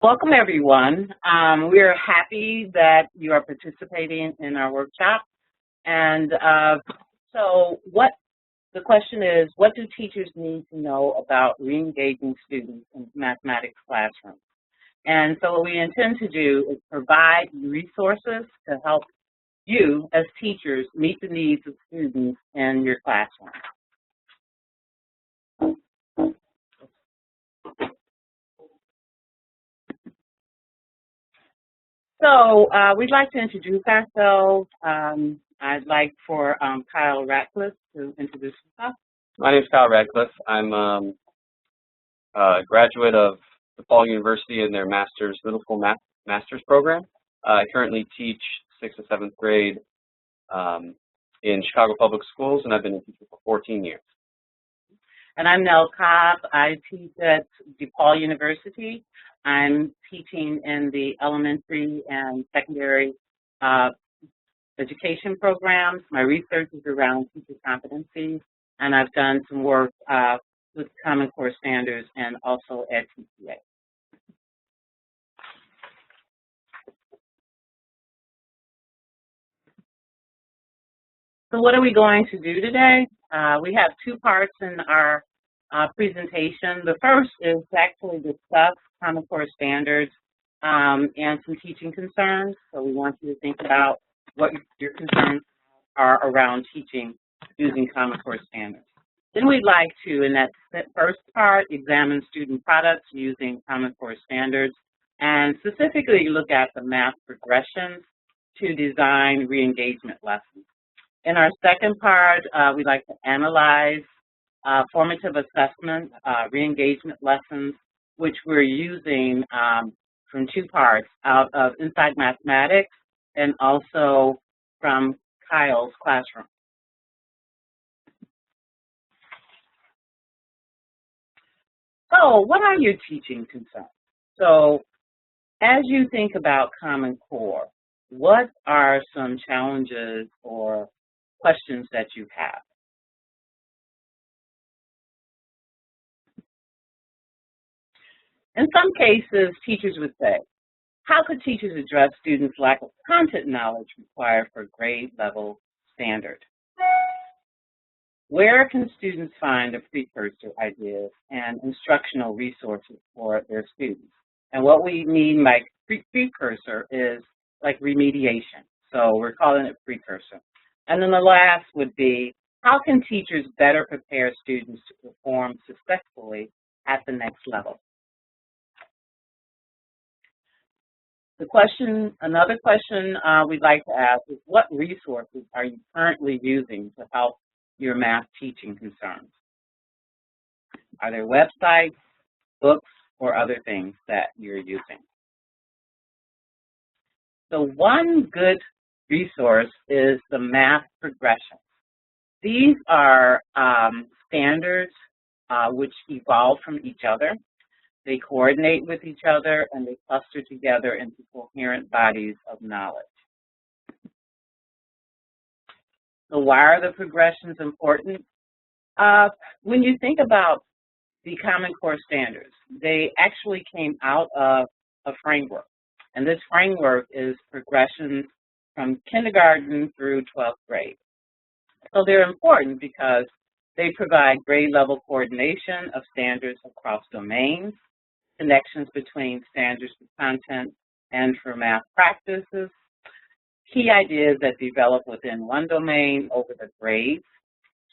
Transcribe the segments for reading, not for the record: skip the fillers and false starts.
Welcome, everyone. We are happy that you are participating in our workshop. And what the question is, what do teachers need to know about re-engaging students in mathematics classrooms? And so what we intend to do is provide resources to help you as teachers meet the needs of students in your classroom. So we'd like to introduce ourselves. I'd like for Kyle Ratcliffe to introduce himself. My name is Kyle Ratcliffe. I'm a graduate of DePaul University in their middle school master's program. I currently teach 6th and 7th grade in Chicago Public Schools, and I've been a teacher for 14 years. And I'm Nell Cobb. I teach at DePaul University. I'm teaching in the elementary and secondary education programs. My research is around teacher competencies, and I've done some work with Common Core standards and also at TCA. So what are we going to do today? We have two parts in our presentation. The first is to actually discuss Common Core standards and some teaching concerns. So we want you to think about what your concerns are around teaching using Common Core standards. Then we'd like to, in that first part, examine student products using Common Core standards and specifically look at the math progressions to design re-engagement lessons. In our second part, we'd like to analyze formative assessment, re-engagement lessons, which we're using from two parts, out of Inside Mathematics and also from Kyle's classroom. So what are your teaching concerns? So as you think about Common Core, what are some challenges or questions that you have? In some cases, teachers would say, how could teachers address students' lack of content knowledge required for grade level standard? Where can students find the precursor ideas and instructional resources for their students? And what we mean by precursor is like remediation. So we're calling it precursor. And then the last would be, how can teachers better prepare students to perform successfully at the next level? Another question we'd like to ask is, what resources are you currently using to help your math teaching concerns? Are there websites, books, or other things that you're using? So one good resource is the math progressions. These are standards which evolve from each other. They coordinate with each other, and they cluster together into coherent bodies of knowledge. So why are the progressions important? When you think about the Common Core standards, they actually came out of a framework. And this framework is progressions from kindergarten through 12th grade. So they're important because they provide grade level coordination of standards across domains, connections between standards for content and for math practices, key ideas that develop within one domain over the grades,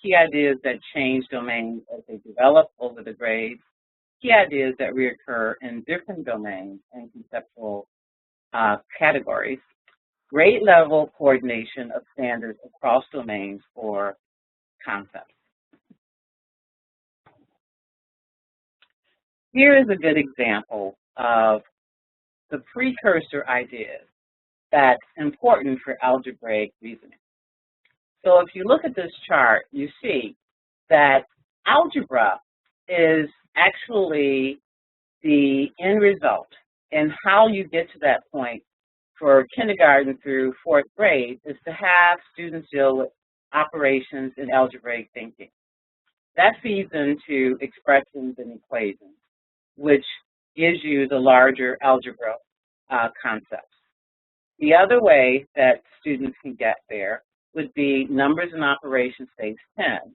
key ideas that change domains as they develop over the grades, key ideas that reoccur in different domains and conceptual categories, grade level coordination of standards across domains or concepts. Here is a good example of the precursor ideas that's important for algebraic reasoning. So if you look at this chart, you see that algebra is actually the end result, and how you get to that point for kindergarten through 4th grade is to have students deal with operations in algebraic thinking. That feeds into expressions and equations, which gives you the larger algebra concepts. The other way that students can get there would be numbers and operations phase 10,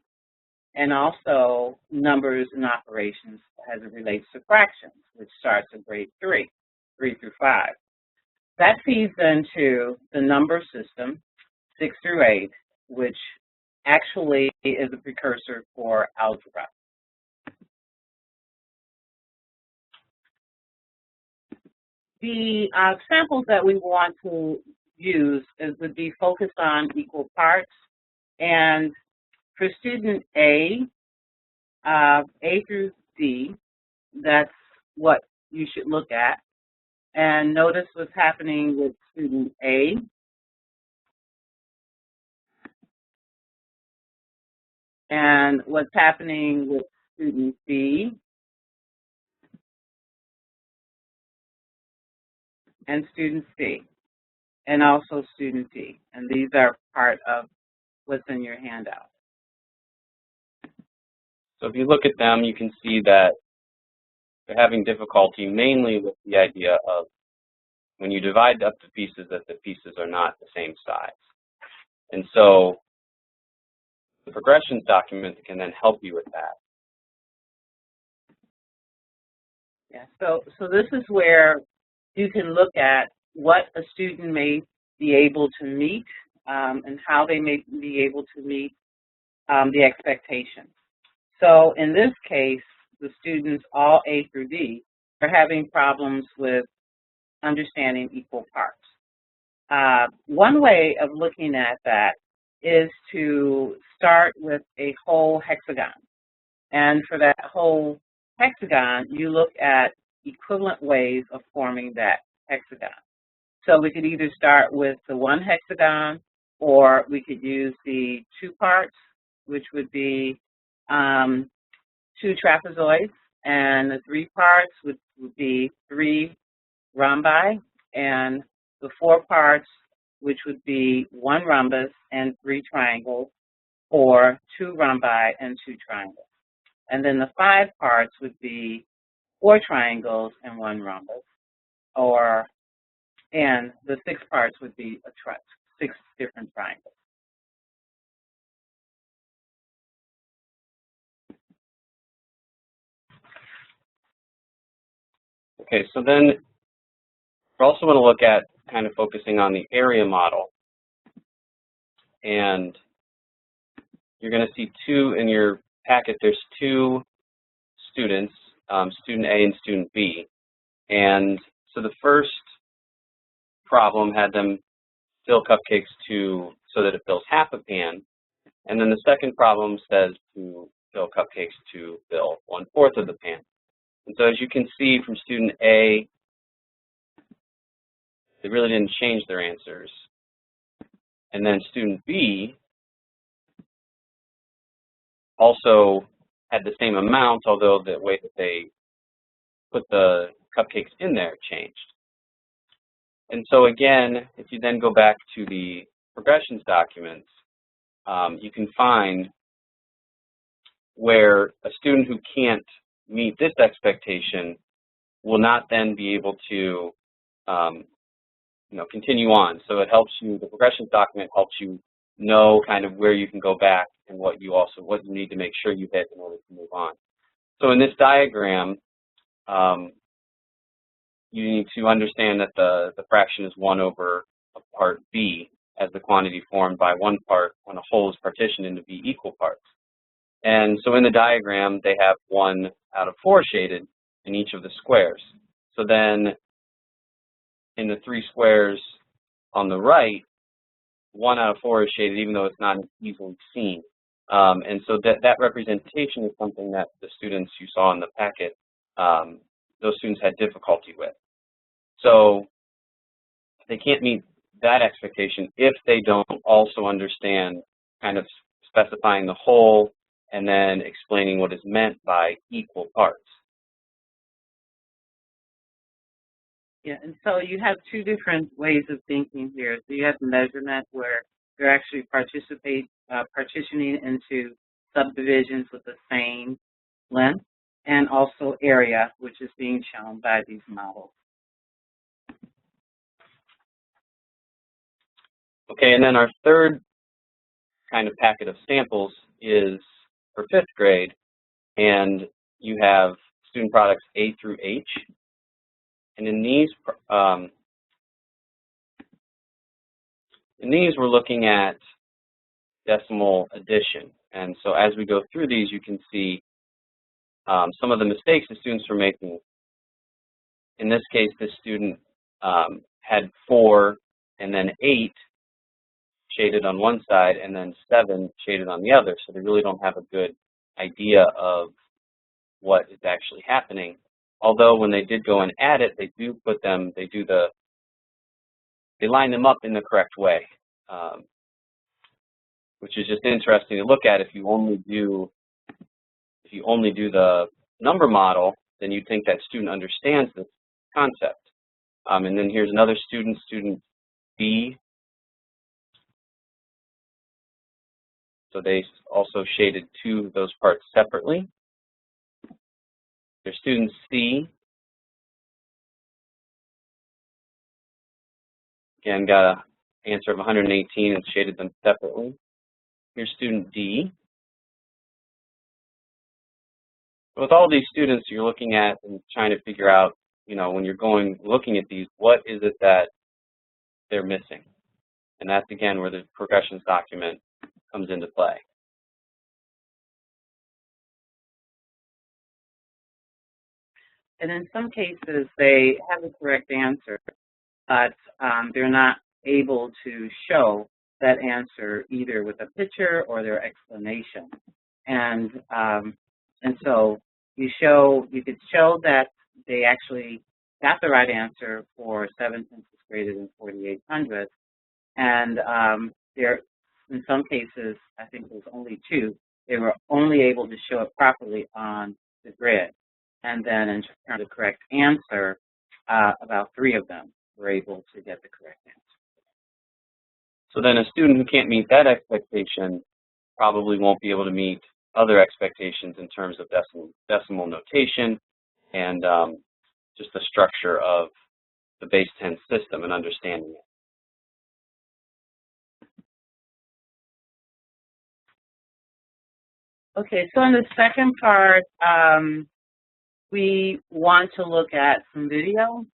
and also numbers and operations as it relates to fractions, which starts in grade 3 through 5. That feeds into the number system, 6 through 8, which actually is a precursor for algebra. The samples that we want to use would be focused on equal parts. And for student A through D, that's what you should look at. And notice what's happening with student A. And what's happening with student B. And student C. And also student D. And these are part of what's in your handout. So if you look at them, you can see that they're having difficulty mainly with the idea of when you divide up the pieces, that the pieces are not the same size. And so the progressions document can then help you with that. Yeah, so this is where you can look at what a student may be able to meet and how they may be able to meet the expectations. So in this case, the students, all A through D, are having problems with understanding equal parts. One way of looking at that is to start with a whole hexagon. And for that whole hexagon, you look at equivalent ways of forming that hexagon. So we could either start with the one hexagon, or we could use the two parts, which would be 2 trapezoids, and the 3 parts would be 3 rhombi, and the 4 parts, which would be 1 rhombus and 3 triangles, or 2 rhombi and 2 triangles. And then the 5 parts would be 4 triangles and 1 rhombus, and the 6 parts would be 6 different triangles. Okay, so then we also want to look at kind of focusing on the area model. And you're going to see in your packet, there's 2 students, student A and student B. And so the first problem had them fill cupcakes so that it fills half a pan. And then the second problem says to fill cupcakes to fill 1/4 of the pan. And so as you can see from student A, they really didn't change their answers. And then student B also had the same amount, although the way that they put the cupcakes in there changed. And so again, if you then go back to the progressions documents, you can find where a student who can't meet this expectation will not then be able to continue on. So it helps you, the progressions document helps you know kind of where you can go back and what you need to make sure you hit in order to move on. So in this diagram, you need to understand that the fraction is 1 over part B as the quantity formed by one part when a whole is partitioned into B equal parts. And so in the diagram, they have 1 out of 4 shaded in each of the squares. So then in the 3 squares on the right, 1 out of 4 is shaded even though it's not easily seen. And so that representation is something that the students you saw in the packet, those students had difficulty with. So they can't meet that expectation if they don't also understand kind of specifying the whole and then explaining what is meant by equal parts. Yeah, and so you have 2 different ways of thinking here. So you have the measurement where you're actually partitioning into subdivisions with the same length. and also area, which is being shown by these models. Okay, and then our third kind of packet of samples is for 5th grade, and you have student products A through H. And in these we're looking at decimal addition. And so as we go through these, you can see some of the mistakes the students were making. In this case, this student had 4 and then 8 shaded on one side and then 7 shaded on the other. So they really don't have a good idea of what is actually happening. Although when they did go and add it, they do put them, they line them up in the correct way, which is just interesting to look at. If you only do the number model, then you'd think that student understands this concept. And then here's another student, student B. So they also shaded 2 of those parts separately. There's student C. Again, got an answer of 118 and shaded them separately. Here's student D. With all these students, you're looking at and trying to figure out, you know, when you're looking at these, what is it that they're missing? And that's, again, where the progressions document comes into play. And in some cases, they have the correct answer, but they're not able to show that answer either with a picture or their explanation. And so you could show that they actually got the right answer for 7 census graded and 4,800. And in some cases, I think it was only 2, they were only able to show it properly on the grid. And then in terms of the correct answer, about 3 of them were able to get the correct answer. So then a student who can't meet that expectation probably won't be able to meet other expectations in terms of decimal notation and just the structure of the base 10 system and understanding it. Okay, so in the second part, we want to look at some video,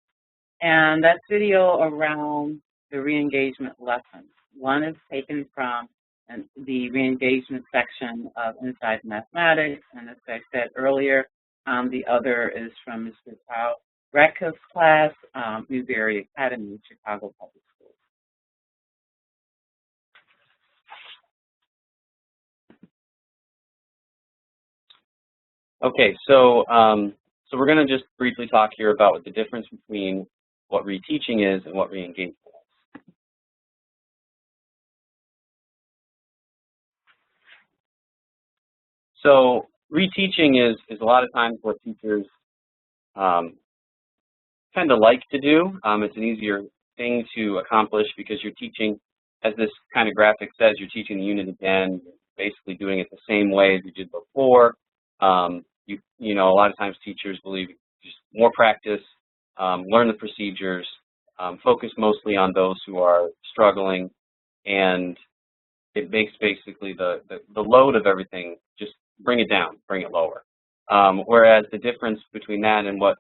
and that's video around the re-engagement lessons. One is taken from the re-engagement section of Inside Mathematics, and as I said earlier, the other is from Mr. Kyle Radcliffe's class, Newberry Academy, Chicago Public Schools. Okay, so we're going to just briefly talk here about what the difference between what reteaching is and what re-engagement is. So reteaching is a lot of times what teachers kind of like to do. It's an easier thing to accomplish because you're teaching, as this kind of graphic says, you're teaching the unit again, basically doing it the same way as you did before. You know, a lot of times teachers believe just more practice, learn the procedures, focus mostly on those who are struggling, and it makes basically the load of everything, just bring it down, bring it lower. Whereas the difference between that and what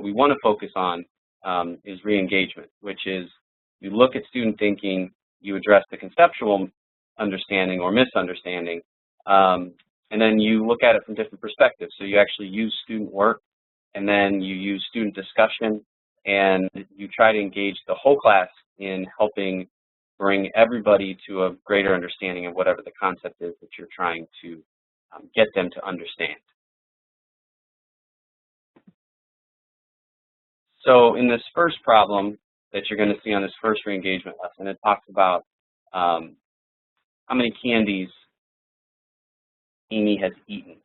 we want to focus on is re-engagement, which is you look at student thinking, you address the conceptual understanding or misunderstanding, and then you look at it from different perspectives. So you actually use student work, and then you use student discussion, and you try to engage the whole class in helping bring everybody to a greater understanding of whatever the concept is that you're trying to get them to understand. So in this first problem that you're going to see on this first re-engagement lesson, it talks about how many candies Amy has eaten.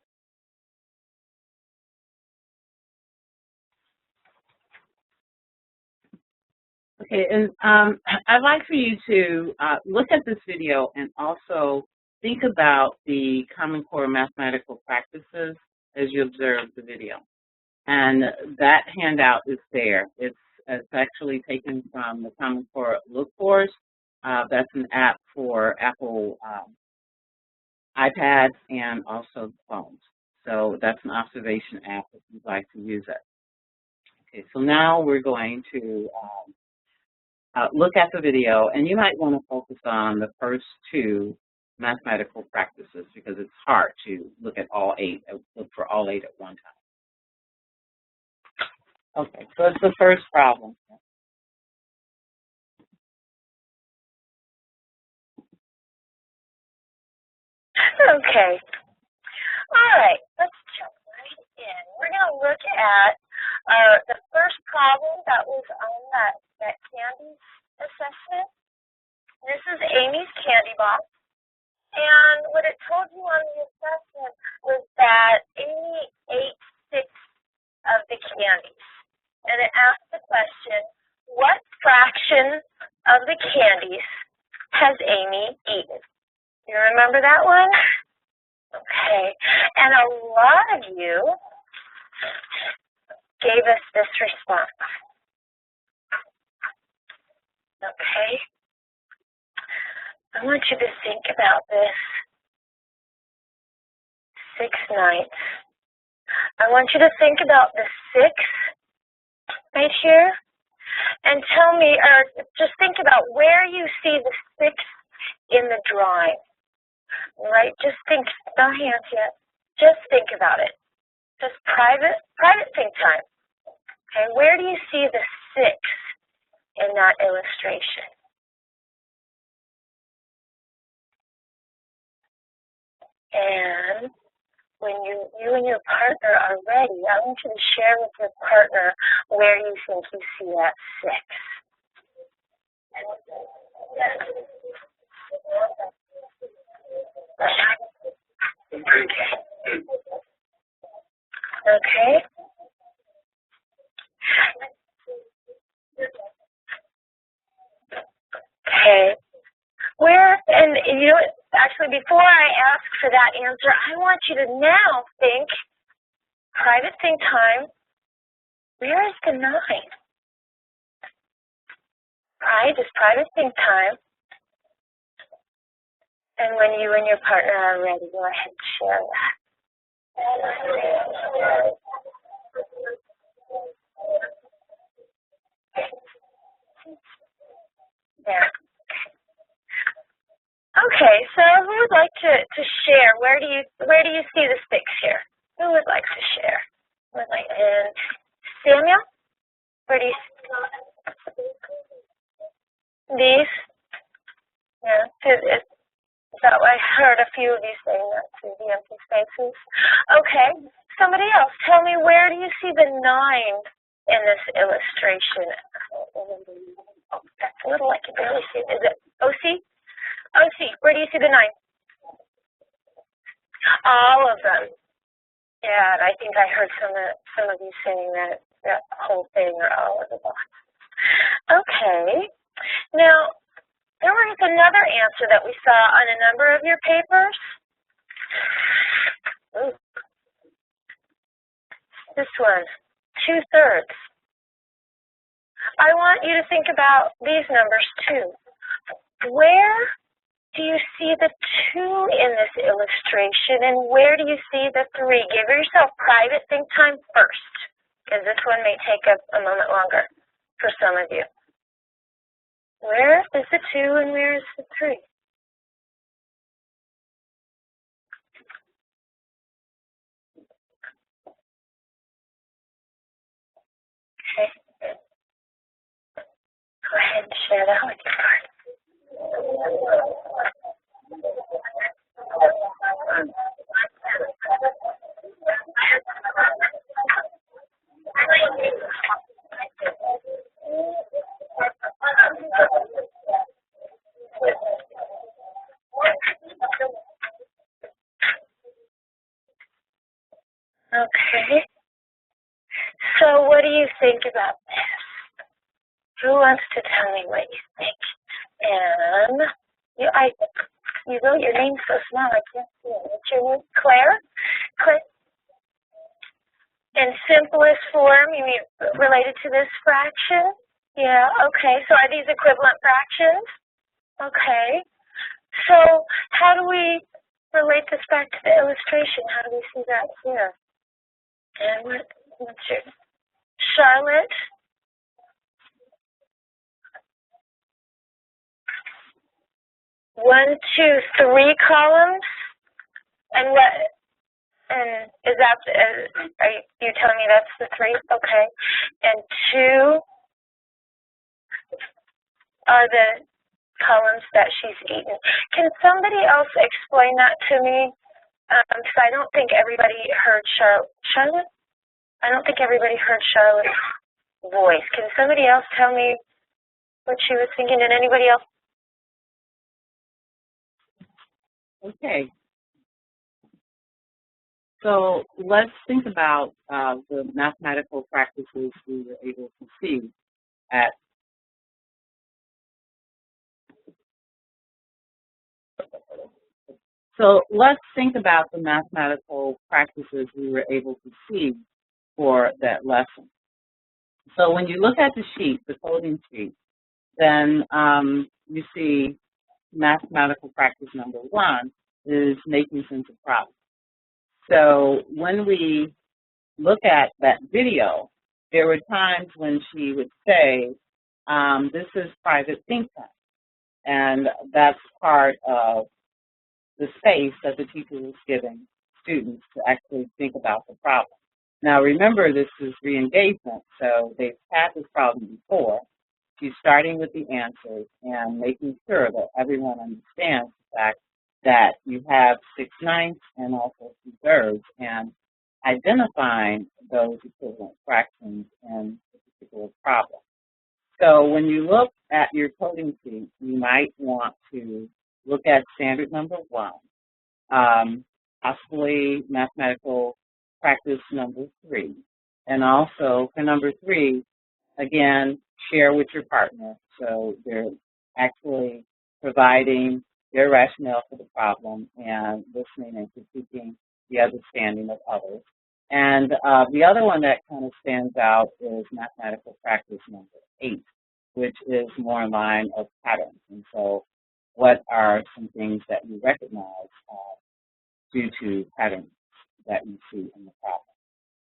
Okay, and I'd like for you to look at this video and also think about the Common Core mathematical practices as you observe the video. And that handout is there. It's actually taken from the Common Core Look Fors. That's an app for Apple iPads and also phones. So that's an observation app if you'd like to use it. Okay, so now we're going to look at the video, and you might want to focus on the first two mathematical practices because it's hard to look at all 8, look for all 8 at one time. Okay, so it's the first problem. Okay. All right, let's jump right in. We're going to look at the first problem that was on that candy assessment. This is Amy's candy box. And what it told you on the assessment was that Amy ate 6 of the candies. And it asked the question, what fraction of the candies has Amy eaten? You remember that one? Okay. And a lot of you gave us this response. Okay. I want you to think about this 6/9. I want you to think about the 6 right here and tell me, or just think about where you see the 6 in the drawing. Right? Just think, no hands yet. Just think about it. Just private think time. Okay, where do you see the 6 in that illustration? And when you and your partner are ready, I want you to share with your partner where you think you see that 6. Okay. Okay. Where, and you know, actually before I ask for that answer, I want you to now think, private think time, where is the 9? Right, just private think time. And when you and your partner are ready, go ahead and share that. There. Okay, so who would like to share? Where do you see the 6 here? Who would like to share? And Samuel, where do you see these? Yeah, is that what I heard a few of you saying that to the empty spaces? Okay, somebody else, tell me, where do you see the 9 in this illustration? Oh, that's a little, I can barely see it. Is it OC? OC, where do you see the 9? All of them. Yeah, and I think I heard some of you saying that whole thing or all of the box. Okay. Now, there was another answer that we saw on a number of your papers. Ooh. This one, 2/3. I want you to think about these numbers too. Where do you see the 2 in this illustration, and where do you see the 3? Give yourself private think time first, because this one may take a moment longer for some of you. Where is the 2 and where is the 3? Okay. Go ahead and share that with your partner. Okay. So what do you think about this? Who wants to tell me what you think? And you wrote your name so small I can't see it. What's your name? Claire? Claire? In simplest form, you mean related to this fraction? Yeah, okay. So are these equivalent fractions? Okay. So how do we relate this back to the illustration? How do we see that here? And what's your Charlotte? One, two, three columns, and what? And is that? Are you telling me that's the three? Okay. And two are the columns that she's eaten. Can somebody else explain that to me? Because I don't think everybody heard Charlotte. I don't think everybody heard Charlotte's voice. Can somebody else tell me what she was thinking? Did anybody else? Okay. So let's think about the mathematical practices we were able to see at So let's think about the mathematical practices we were able to see for that lesson. So when you look at the sheet, the coding sheet, then you see mathematical practice number 1 is making sense of problems. So when we look at that video, there were times when she would say, this is private think tank, and that's part of the space that the teacher was giving students to actually think about the problem. Now remember, this is re-engagement, so they've had this problem before. She's starting with the answers and making sure that everyone understands the fact that you have 6/9 and also 2/3, and identifying those equivalent fractions in a particular problem. So when you look at your coding sheet, you might want to look at standard number 1, possibly mathematical practice number 3, and also for number 3, again, share with your partner. So they're actually providing their rationale for the problem and listening and critiquing the understanding of others. And the other one that kind of stands out is mathematical practice number 8, which is more in line of patterns. And so what are some things that you recognize due to patterns that you see in the problem?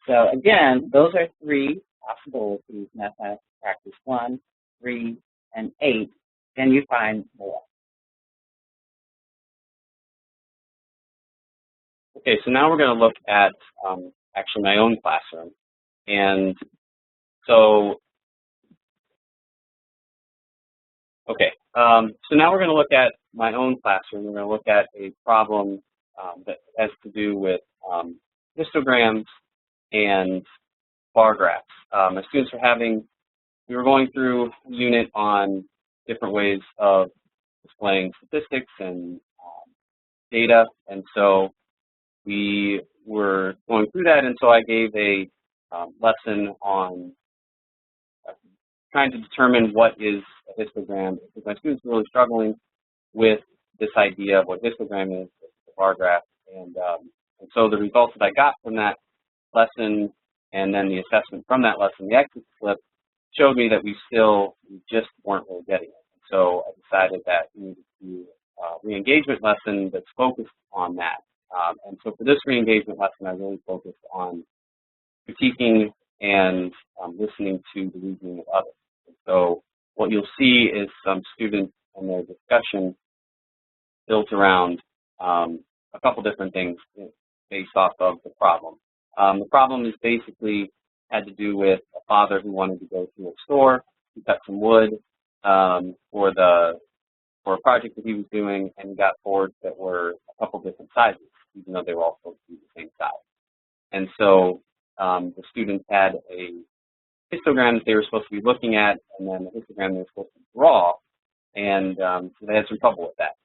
So again, those are 3 possibilities: mathematical practice 1, 3, and 8. Then you find more. Okay, so now we're going to look at actually my own classroom. And so, okay, so now we're going to look at my own classroom. We're going to look at a problem that has to do with histograms and bar graphs. My students we were going through a unit on different ways of displaying statistics and data, and so we were going through that, and so I gave a lesson on trying to determine what is a histogram, because my students were really struggling with this idea of what histogram is, the bar graph, and so the results that I got from that lesson and then the assessment from that lesson, the exit slip, showed me that we just weren't really getting it. And so I decided that we needed to do a re-engagement lesson that's focused on that. And so for this re-engagement lesson, I really focused on critiquing and listening to the reasoning of others. And so what you'll see is some students and their discussion built around a couple different things based off of the problem. The problem is basically had to do with a father who wanted to go to a store to cut some wood for a project that he was doing, and he got boards that were a couple different sizes, even though they were all supposed to be the same size. And so the students had a histogram that they were supposed to be looking at, and then the histogram they were supposed to draw, and so they had some trouble with that.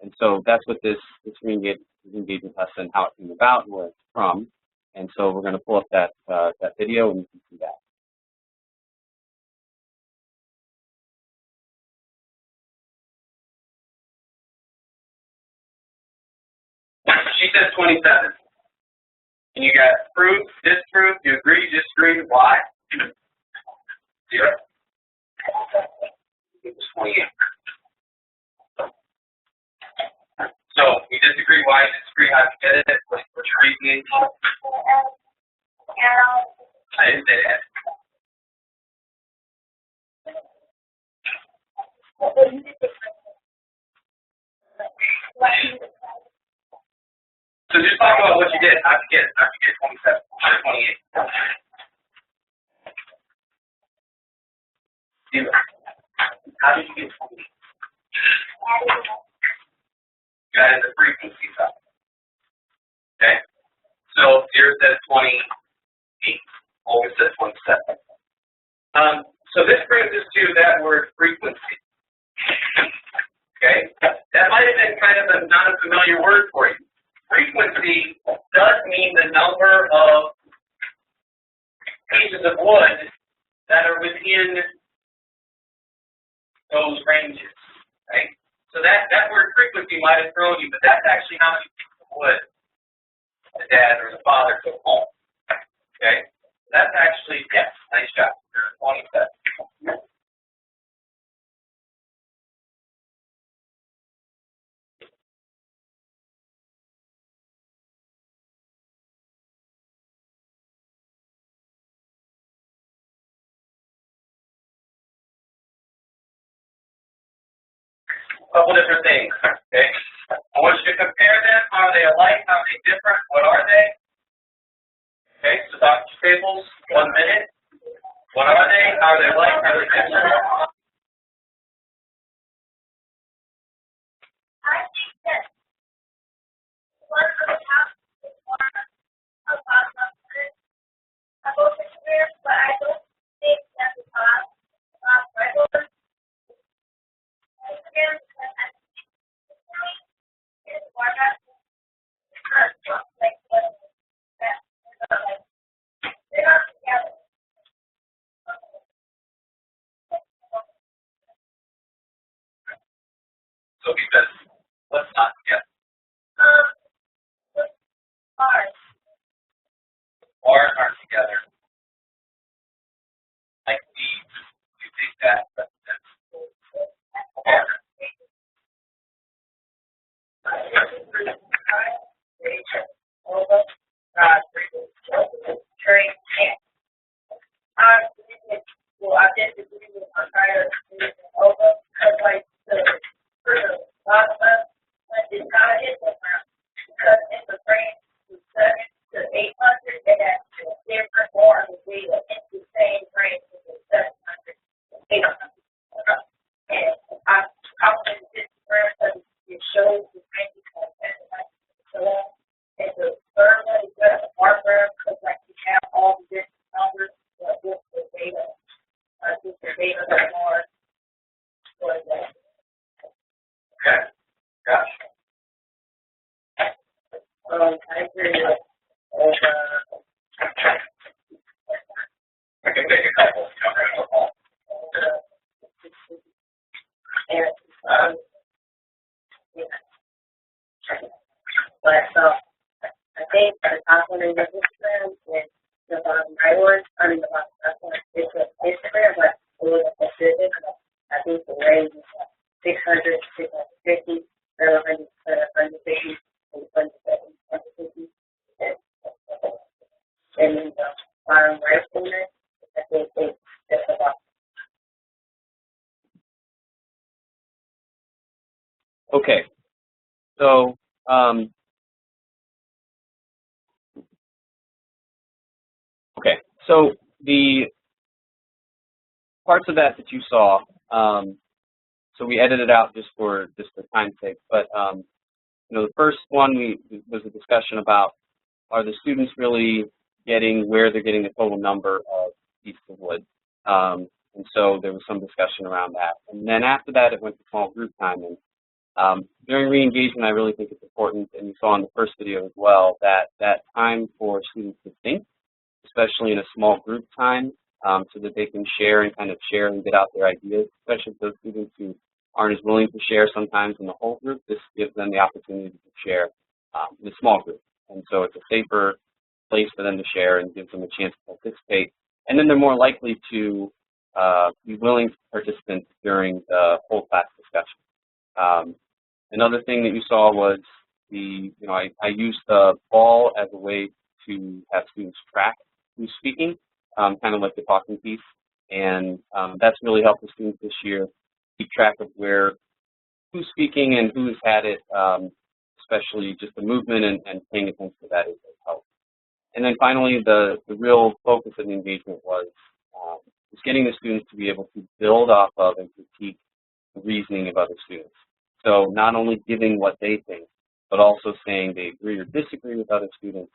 And so that's what this re-engagement lesson, how it came about and where it's from. And so we're going to pull up that video, and you can see that. She says 27. And you got proof, disproof, you agree, disagree, why? 0. It was 28. So you disagree, why you disagree, how you get it, what's your reasoning? I didn't say that. So just talk about what you did. How'd you get it? How'd you get 27 out of 28? 0. How did you get 28? You added the frequency side. Okay? So 0 says 28. Olga says 27. So this brings us to that word frequency. Okay? That might have been kind of a not a familiar word for you. Frequency does mean the number of pieces of wood that are within those ranges. Right? So that word frequency might have thrown you, but that's actually how many pieces of wood the dad or the father took home. Okay? That's actually, yes, nice job. You're 27. Couple different things, okay? I want you to compare them. Are they alike? Are they different? What are they? Okay, so Dr. Staples, 1 minute. What are they? How are they alike? How are they different? I think that one of the top is one about something about the career, but I don't think that the top regular again is more that like that they're not together. So because let's not forget. Bars aren't together. Like these. You take that represents bar. Well, I disagree with my prior over because like the bottom up it's not hit the ground because in the range from 7 to 800 it has different more of the data in the same range as the 700 to 800. And I went to this because it shows the range of so and the third one is the bar graph because like you have all the different numbers with the data. Just the data that more for that. Okay. Gotcha. I agree with I can take a couple. but I think the top one is Instagram and the bottom right one, I mean the bottom left one is Instagram, but it was specific. I think the range is 600, 650, 700, 750, 750. And then the bottom right corner, I think it's just about. Okay. So okay. So the parts of that you saw, so we edited out just for time's sake, but you know, the first one was a discussion about are the students really getting where they're getting the total number of pieces of wood, and so there was some discussion around that. And then after that, it went to small group time, and during re-engagement, I really think it's important, and you saw in the first video as well, that time for students to think, especially in a small group time, so that they can share and get out their ideas, especially those students who aren't as willing to share sometimes in the whole group. This gives them the opportunity to share in a small group. And so it's a safer place for them to share and gives them a chance to participate. And then they're more likely to be willing participants during the whole class discussion. Another thing that you saw was I used the ball as a way to have students track who's speaking, kind of like the talking piece. And that's really helped the students this year keep track of who's speaking and who's had it, especially just the movement and paying attention to that is helpful. And then finally, the real focus of the engagement was just getting the students to be able to build off of and critique the reasoning of other students. So not only giving what they think, but also saying they agree or disagree with other students.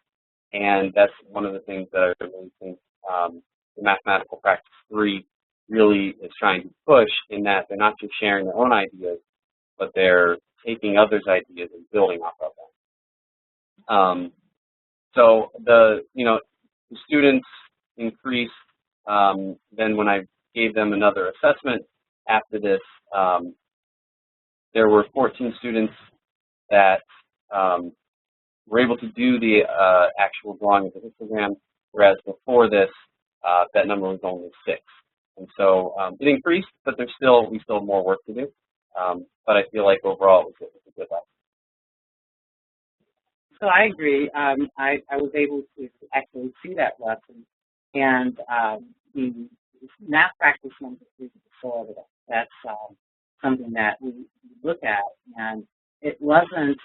And that's one of the things that I really think the Mathematical Practice 3 really is trying to push, in that they're not just sharing their own ideas, but they're taking others' ideas and building off of them. So the students increased. Then when I gave them another assessment after this, there were 14 students that were able to do the actual drawing of the histogram, whereas before this, that number was only 6. And so it increased, but we still have more work to do. But I feel like overall it was a good lesson. So I agree. I was able to actually see that lesson, and the math practice number 3 is so evident. That's something that we look at, and it wasn't.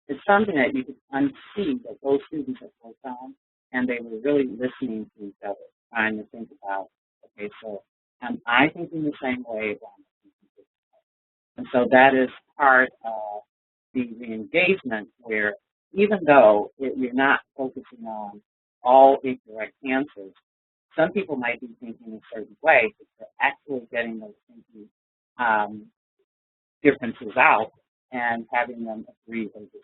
It's something that you could unsee that those students had worked on, and they were really listening to each other, trying to think about, okay, so am I thinking the same way? And so that is part of the engagement, where even though you're not focusing on all incorrect answers, some people might be thinking a certain way, but they're actually getting those thinking differences out and having them agree or disagree.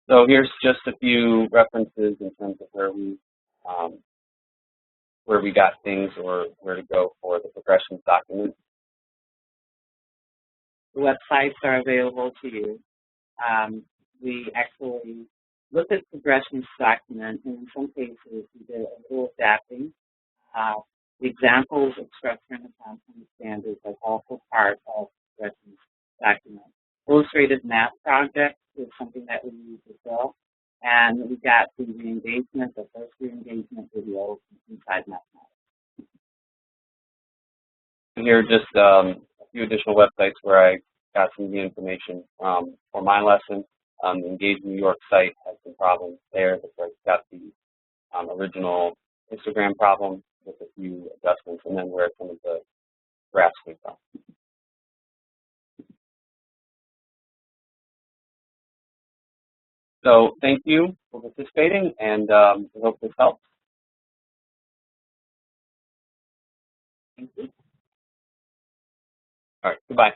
So here's just a few references in terms of where we got things or where to go for the progressions document. The websites are available to you. We actually looked at the progressions document, and in some cases we did a little adapting. The examples of structure and accounting standards are also part of the progressions document. Illustrated Math Project is something that we use as well. And we got the re-engagement, the first re-engagement video inside Mathematics. And here are just a few additional websites where I got some of the information for my lesson. The Engage New York site has some problems there. That's where I got the original histogram problem with a few adjustments, and then where some of the graphs came from. So thank you for participating, and I hope this helps. Thank you. All right, goodbye.